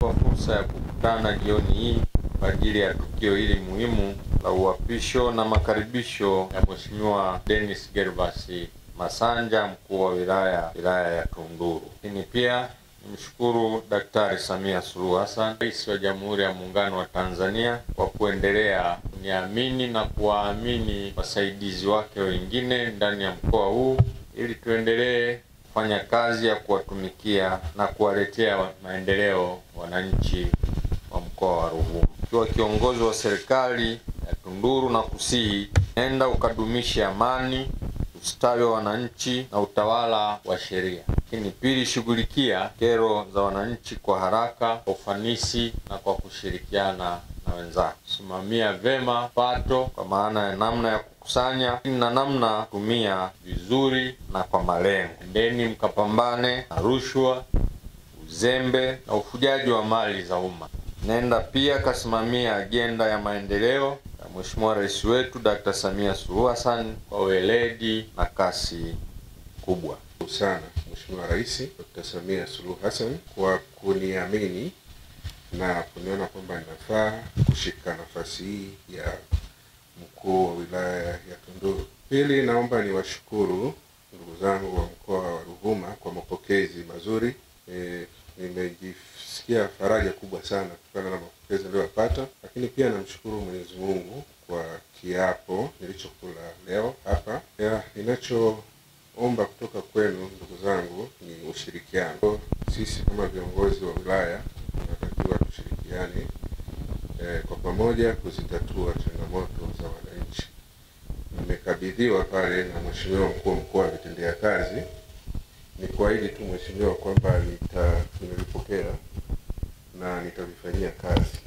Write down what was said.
kwa fursa ya kukutana jioni hii kwa ajili ya tukio hili muhimu la uapisho na makaribisho ya Mheshimiwa Dennis Gervas Masanja, mkuu wa wilaya ya Tunduru. Lakini pia nimshukuru Daktari Samia Suluhu Hassan, Rais wa Jamhuri ya Muungano wa Tanzania, kwa kuendelea kuniamini na kuwaamini wasaidizi wake wengine ndani ya mkoa huu ili tuendelee kufanya kazi ya kuwatumikia na kuwaletea maendeleo wananchi wa mkoa wa Ruvuma. Kwa kiongozi wa serikali ya Tunduru na kusihi, nenda ukadumisha amani, ustawi wa wananchi na utawala wa sheria. Lakini pili, shughulikia kero za wananchi kwa haraka, kwa ufanisi na kwa kushirikiana na wenzako. Simamia vema pato kwa maana ya namna ya kukusanya na namna kutumia vizuri na kwa malengo. Endeni mkapambane na rushwa, uzembe na ufujaji wa mali za umma. Nenda pia kasimamia agenda ya maendeleo ya Mheshimiwa Rais wetu Dr. Samia Suluhu Hassan kwa weledi na kasi kubwa. Sana Mheshimiwa Rais Dr. Samia Suluhu Hassan kwa kuniamini na kuniona kwamba ninafaa kushika nafasi hii ya mkuu wa wilaya ya Tunduru. Pili, naomba niwashukuru ndugu zangu wa mkoa wa Ruvuma kwa mapokezi mazuri. Nimejisikia faraja kubwa sana kutokana na mapokezi niliyopata, lakini pia namshukuru Mwenyezi Mungu kwa kiapo nilichokula leo hapa. Ninachoomba kutoka kwenu ndugu zangu ni ushirikiano. Sisi kama viongozi wa wilaya tunatakiwa tushirikiane kwa pamoja kuzitatua changamoto za wananchi. Nimekabidhiwa pale na Mheshimiwa mkuu wa mkoa vitendea kazi. Ni kuahidi tu Mheshimiwa kwamba nimelipokea na nitavifanyia kazi.